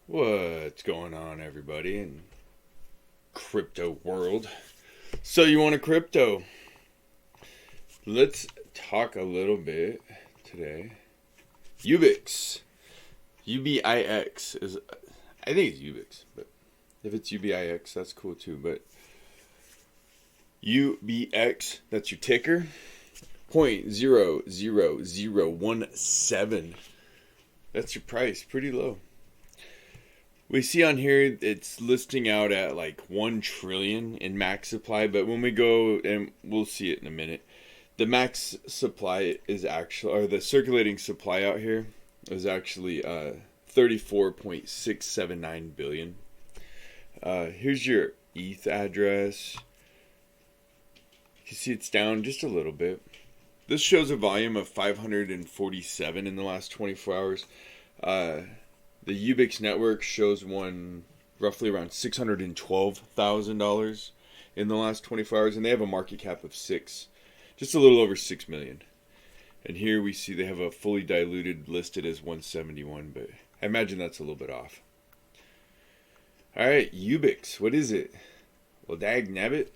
What's going on, everybody, in crypto world? So you want a crypto? Let's talk a little bit today. Ubix, UBIX is, I think it's Ubix, but if it's UBIX, that's cool too. But UBX, that's your ticker. 0.00017. That's your price, pretty low. We see on here it's listing out at like 1 trillion in max supply, but when we go, and we'll see it in a minute, the max supply is actually, or the circulating supply out here is actually 34.679 billion. Here's your ETH address. You can see it's down just a little bit. This shows a volume of 547 in the last 24 hours. The Ubix Network shows one roughly around $612,000 in the last 24 hours, and they have a market cap of just a little over 6 million. And here we see they have a fully diluted listed as 171, but I imagine that's a little bit off. All right, Ubix, what is it? Well, dag nabbit,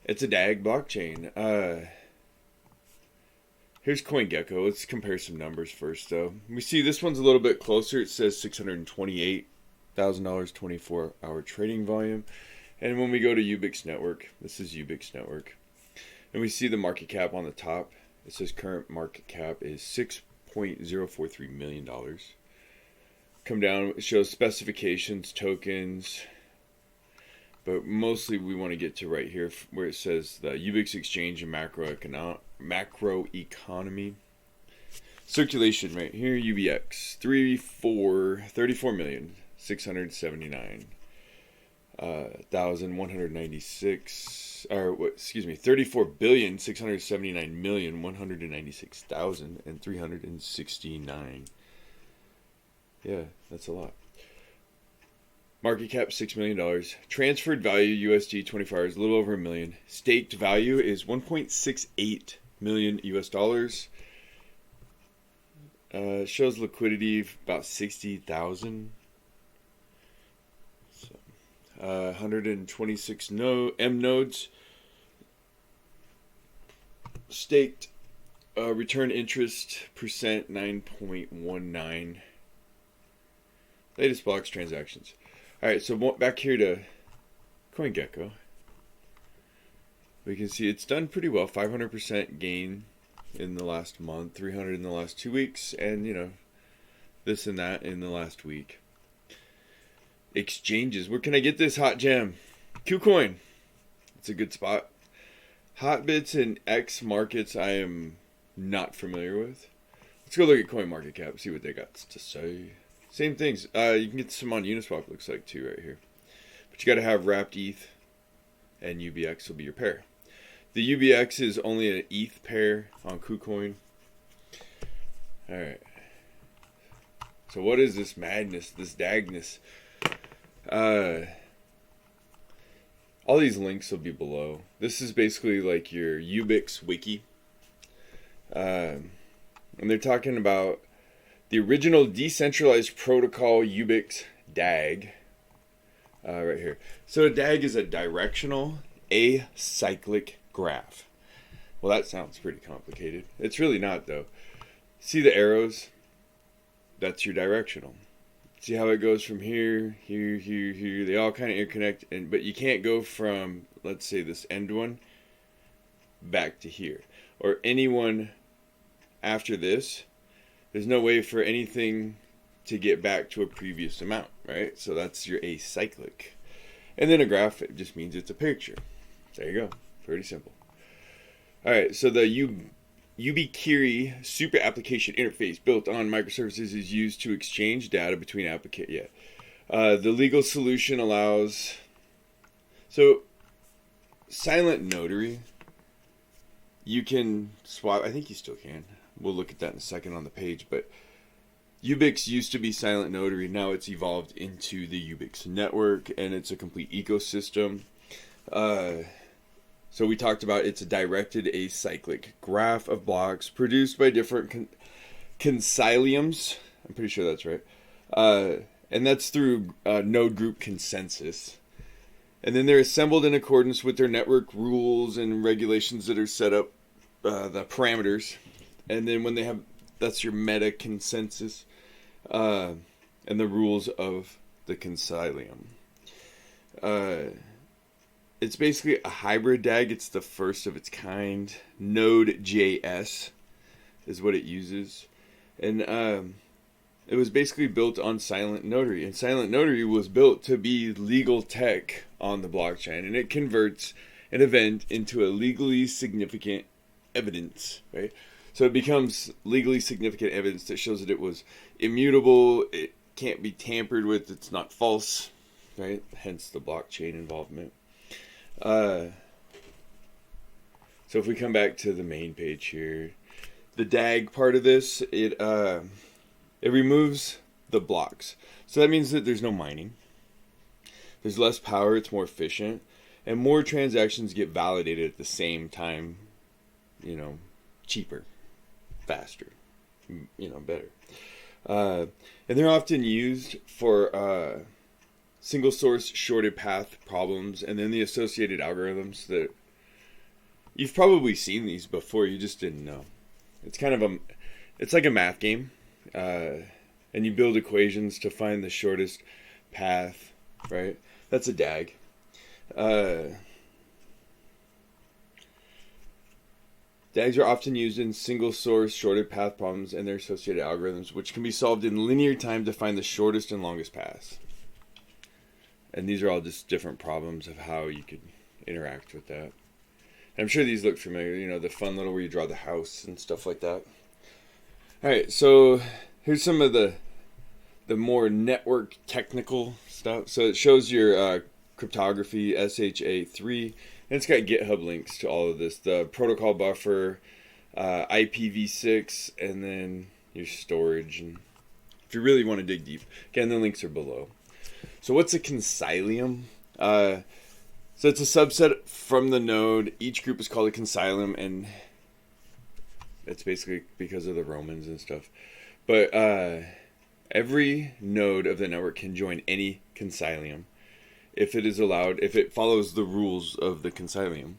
it's a DAG blockchain. Here's CoinGecko. Let's compare some numbers first, though. We see this one's a little bit closer. It says $628,000, 24-hour trading volume. And when we go to Ubix Network, this is Ubix Network, and we see the market cap on the top. It says current market cap is $6.043 million. Come down, it shows specifications, tokens, but mostly we want to get to right here where it says the Ubix Exchange and macroeconomy. Circulation right here, UBX, 34,196, or what, excuse me, 34,679,196,369. Yeah, that's a lot. Market cap $6 million. Transferred value USD 24 hours, a little over $1 million. Staked value is 1.68 million US dollars. Shows liquidity of about 60,000. So, 126 M nodes. Staked return interest percent 9.19. Latest blocks transactions. Alright, so back here to CoinGecko. We can see it's done pretty well. 500% gain in the last month, 300 in the last 2 weeks, and, you know, this and that in the last week. Exchanges. Where can I get this hot gem? KuCoin. It's a good spot. Hotbits and X markets I am not familiar with. Let's go look at CoinMarketCap, see what they got to say. Same things. You can get some on Uniswap, looks like, too, right here. But you got to have wrapped ETH, and UBX will be your pair. The UBX is only an ETH pair on KuCoin. All right. So what is this madness, this dagness? All these links will be below. This is basically like your Ubix wiki. And they're talking about the original decentralized protocol Ubix DAG, right here. So a DAG is a directional acyclic graph. Well, that sounds pretty complicated. It's really not, though. See the arrows? That's your directional. See how it goes from here, here, here, here. They all kind of interconnect, but you can't go from, let's say, this end one back to here, or any one after this. There's no way for anything to get back to a previous amount, right? So that's your acyclic. And then a graph, it just means it's a picture. There you go. Pretty simple. All right, so the Ubikiri super application interface built on microservices is used to exchange data between applications. Yeah. The legal solution allows... So, silent notary, you can swap... I think you still can. We'll look at that in a second on the page, but Ubix used to be silent notary. Now it's evolved into the Ubix network, and it's a complete ecosystem. So we talked about it's a directed acyclic graph of blocks produced by different conciliums. I'm pretty sure that's right. and that's through node group consensus. And then they're assembled in accordance with their network rules and regulations that are set up, the parameters. And then when they have, that's your meta consensus, and the rules of the concilium. It's basically a hybrid DAG. It's the first of its kind. Node.js is what it uses. And it was basically built on Silent Notary. And Silent Notary was built to be legal tech on the blockchain. And it converts an event into a legally significant evidence, right? So it becomes legally significant evidence that shows that it was immutable, it can't be tampered with, it's not false, right? Hence the blockchain involvement. So if we come back to the main page here, the DAG part of this, it removes the blocks. So that means that there's no mining. There's less power, it's more efficient, and more transactions get validated at the same time, you know, cheaper, faster, you know, better. And they're often used for single source shorted path problems, and then the associated algorithms that you've probably seen these before, you just didn't know. It's kind of it's like a math game, and you build equations to find the shortest path, right? That's a DAG. DAGs are often used in single source shorted path problems and their associated algorithms, which can be solved in linear time to find the shortest and longest paths. And these are all just different problems of how you could interact with that. I'm sure these look familiar, you know, the fun little where you draw the house and stuff like that. Alright, so here's some of the more network technical stuff. So it shows your cryptography, SHA-3, and it's got GitHub links to all of this. The protocol buffer, IPv6, and then your storage. And if you really want to dig deep, again, the links are below. So what's a concilium? So it's a subset from the node. Each group is called a concilium, and it's basically because of the Romans and stuff. But every node of the network can join any concilium if it is allowed, if it follows the rules of the concilium.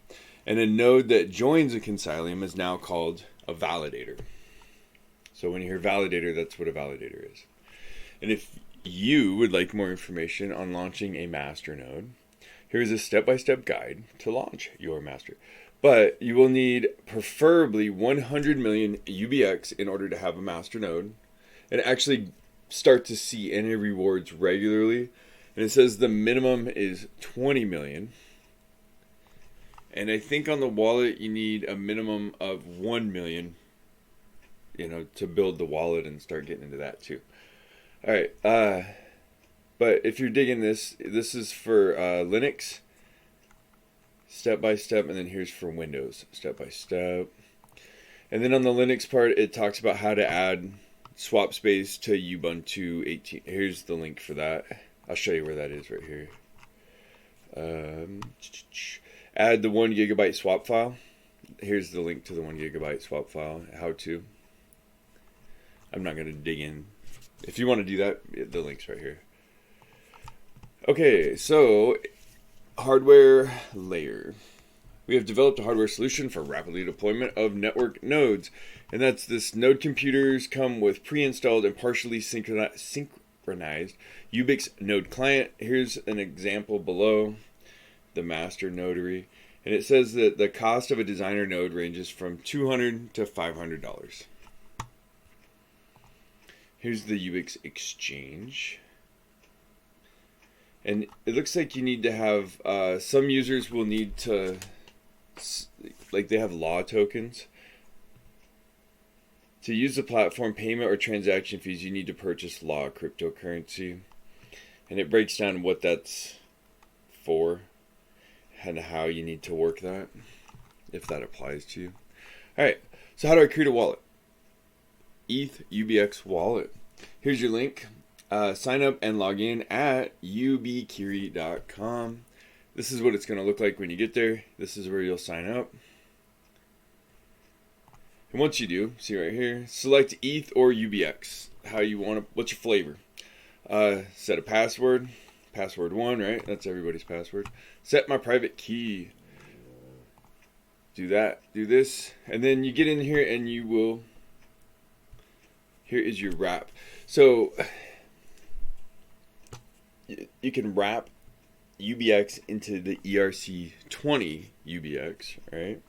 And a node that joins a concilium is now called a validator. So when you hear validator, that's what a validator is. And if you would like more information on launching a Masternode, here's a step-by-step guide to launch your master. But you will need preferably 100 million UBX in order to have a Masternode and actually start to see any rewards regularly. And it says the minimum is 20 million. And I think on the wallet you need a minimum of 1 million, you know, to build the wallet and start getting into that too. All right, but if you're digging this, this is for Linux, step by step, and then here's for Windows, step by step. And then on the Linux part, it talks about how to add swap space to Ubuntu 18. Here's the link for that. I'll show you where that is right here. Add the 1 gigabyte swap file. Here's the link to the 1 gigabyte swap file. How to. I'm not going to dig in. If you want to do that, the link's right here. Okay, so hardware layer. We have developed a hardware solution for rapidly deployment of network nodes. And that's this node computers come with pre-installed and partially synchronized Ubix node client. Here's an example below, the master notary. And it says that the cost of a designer node ranges from $200 to $500. Here's the Ubix exchange. And it looks like you need to have, some users will need to, like they have law tokens. To use the platform, payment or transaction fees, you need to purchase law cryptocurrency. And it breaks down what that's for and how you need to work that, if that applies to you. Alright, so how do I create a wallet? ETH UBX wallet. Here's your link. Sign up and log in at ubkiri.com. This is what it's going to look like when you get there. This is where you'll sign up. And once you do, see right here, select ETH or UBX. How you want to, what's your flavor? Set a password. Password 1, right? That's everybody's password. Set my private key. Do that. Do this. And then you get in here and you will... Here is your wrap. So you can wrap UBX into the ERC20 UBX, right?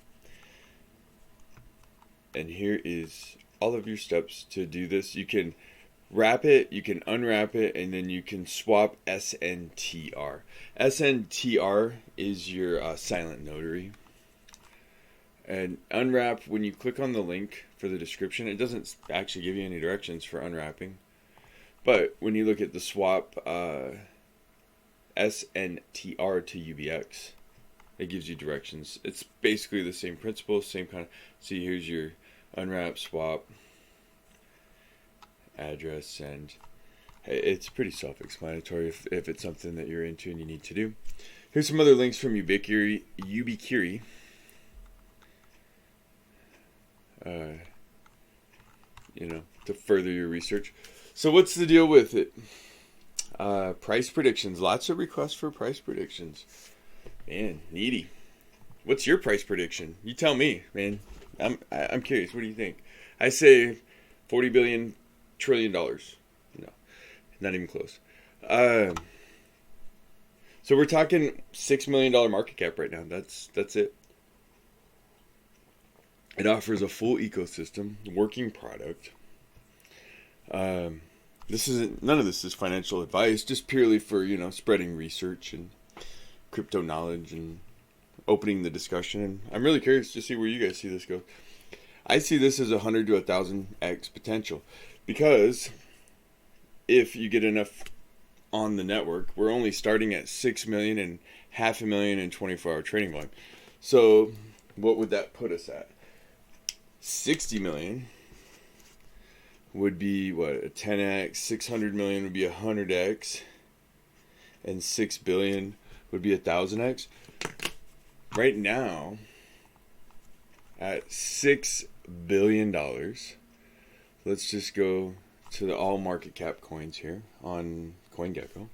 And here is all of your steps to do this. You can wrap it, you can unwrap it, and then you can swap SNTR. SNTR is your silent notary. And unwrap, when you click on the link for the description, it doesn't actually give you any directions for unwrapping. But when you look at the swap SNTR to UBX, it gives you directions. It's basically the same principle, same kind of... See, here's your unwrap, swap, address, and it's pretty self-explanatory if it's something that you're into and you need to do. Here's some other links from Ubiquiri. To further your research. So what's the deal with it? Price predictions. Lots of requests for price predictions. Man, needy. What's your price prediction? You tell me, man. I'm curious. What do you think? I say $40 billion trillion. No, not even close. So we're talking $6 million market cap right now. That's it. It offers a full ecosystem, working product. None of this is financial advice, just purely for, spreading research and crypto knowledge and opening the discussion. And I'm really curious to see where you guys see this go. I see this as 100 to 1,000x potential, because if you get enough on the network, we're only starting at 6 million and 500,000 in 24-hour trading volume. So what would that put us at? 60 million would be what, a 10x, 600 million would be 100x, and 6 billion would be 1,000x. Right now, at $6 billion, let's just go to the all market cap coins here on CoinGecko.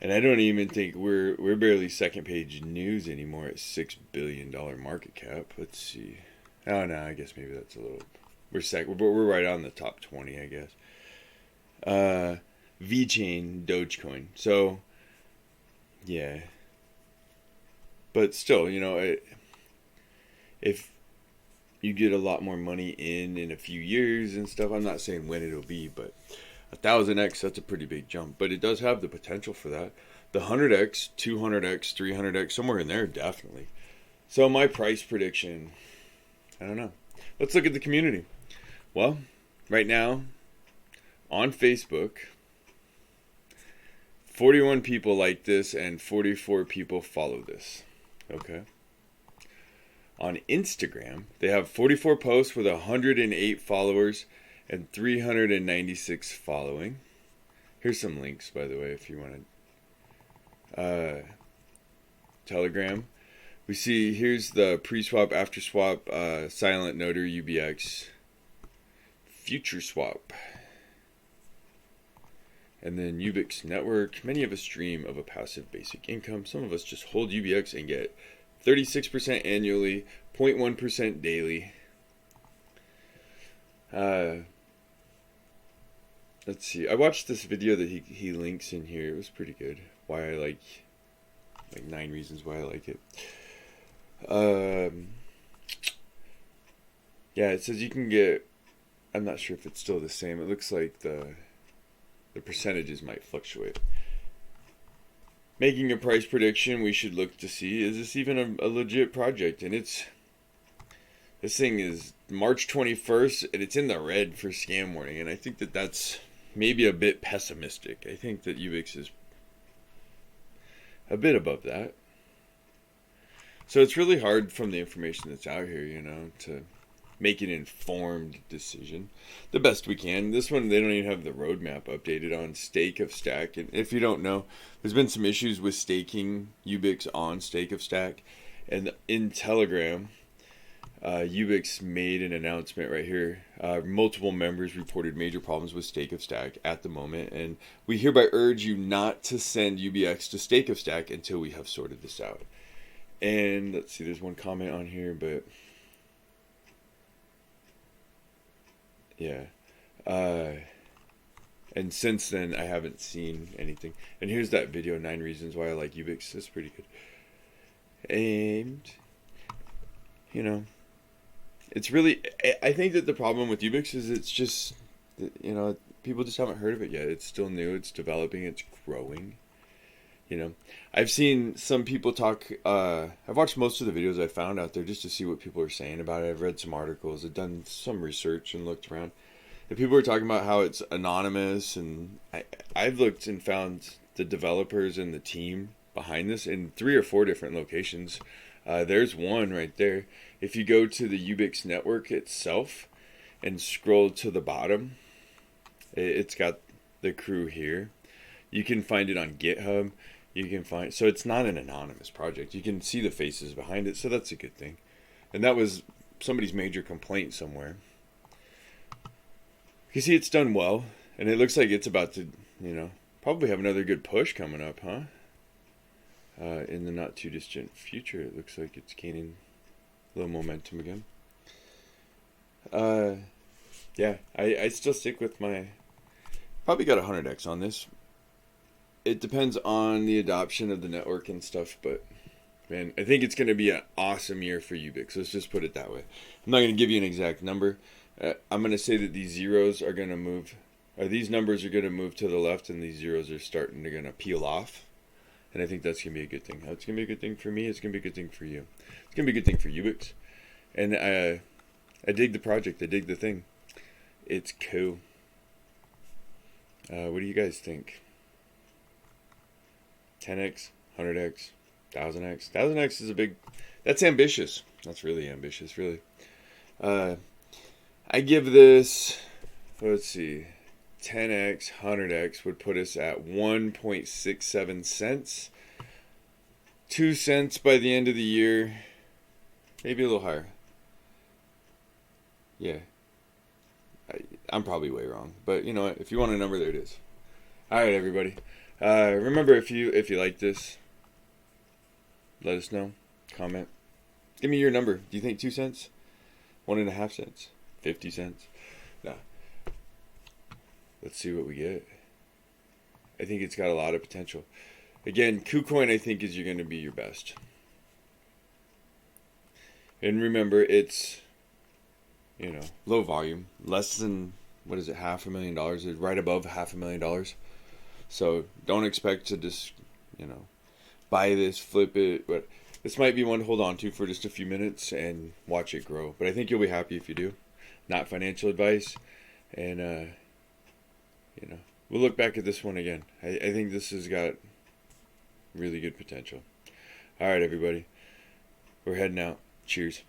And I don't even think we're barely second page news anymore at $6 billion market cap. Let's see. Oh no, I guess maybe that's a little... We're right on the top 20, I guess. VeChain, Dogecoin. So, yeah. But still, if you get a lot more money in a few years and stuff, I'm not saying when it'll be, but 1,000x, that's a pretty big jump. But it does have the potential for that. The 100x, 200x, 300x, somewhere in there, definitely. So my price prediction... I don't know. Let's look at the community. Well, right now, on Facebook, 41 people like this and 44 people follow this. Okay. On Instagram, they have 44 posts with 108 followers and 396 following. Here's some links, by the way, if you want to. Telegram. We see, here's the pre-swap, after-swap, silent notary UBX, future swap. And then Ubix Network. Many of us dream of a passive basic income. Some of us just hold UBX and get 36% annually, 0.1% daily. Let's see. I watched this video that he links in here. It was pretty good. Why I like 9 reasons why I like it. Yeah, it says you can get... I'm not sure if it's still the same. It looks like the percentages might fluctuate. Making a price prediction, we should look to see, is this even a legit project? And this thing is March 21st, and it's in the red for scam warning. And I think that's maybe a bit pessimistic. I think that Ubix is a bit above that. So it's really hard from the information that's out here, to make an informed decision the best we can. This one, they don't even have the roadmap updated on Stake of Stack. And if you don't know, there's been some issues with staking Ubix on Stake of Stack. And in Telegram, Ubix made an announcement right here. Multiple members reported major problems with Stake of Stack at the moment, and we hereby urge you not to send UBX to Stake of Stack until we have sorted this out. And let's see, there's one comment on here, but yeah. And since then, I haven't seen anything. And here's that video, 9 reasons why I like Ubix. It's pretty good. And, you know, it's really, I think that the problem with Ubix is it's just, you know, people just haven't heard of it yet. It's still new, it's developing, it's growing. You know, I've seen some people talk, I've watched most of the videos I found out there just to see what people are saying about it. I've read some articles, I've done some research and looked around. And people are talking about how it's anonymous, and I've looked and found the developers and the team behind this in 3 or 4 different locations. There's one right there. If you go to the Ubix network itself and scroll to the bottom, it's got the crew here. You can find it on GitHub. You can find, so it's not an anonymous project. You can see the faces behind it, so that's a good thing. And that was somebody's major complaint somewhere. You see, it's done well, and it looks like it's about to, you know, probably have another good push coming up, huh? In the not too distant future, it looks like it's gaining a little momentum again. Yeah, I still stick with my, probably got 100x on this. It depends on the adoption of the network and stuff, but man, I think it's going to be an awesome year for Ubix. Let's just put it that way. I'm not going to give you an exact number. I'm going to say that these zeros are going to move, or these numbers are going to move to the left, and these zeros are starting to going to peel off. And I think that's going to be a good thing. It's going to be a good thing for me. It's going to be a good thing for you. It's going to be a good thing for Ubix. And I dig the project. I dig the thing. It's cool. What do you guys think? 10x, 100x, 1000x. 1000x is a big, that's ambitious. That's really ambitious, really. I give this, let's see, 10x, 100x would put us at 1.67 cents. 2 cents by the end of the year. Maybe a little higher. Yeah. I'm probably way wrong. But you know what? If you want a number, there it is. Alright, everybody. Remember, if you like this, let us know. Comment. Give me your number. Do you think 2 cents? 1.5 cents? 50 cents? Nah. Let's see what we get. I think it's got a lot of potential. Again, KuCoin I think is going to be your best. And remember, it's, you know, low volume. Less than, what is it, $500,000? It's right above $500,000. So don't expect to just, you know, buy this, flip it. But this might be one to hold on to for just a few minutes and watch it grow. But I think you'll be happy if you do. Not financial advice. And, you know, we'll look back at this one again. I think this has got really good potential. All right, everybody. We're heading out. Cheers.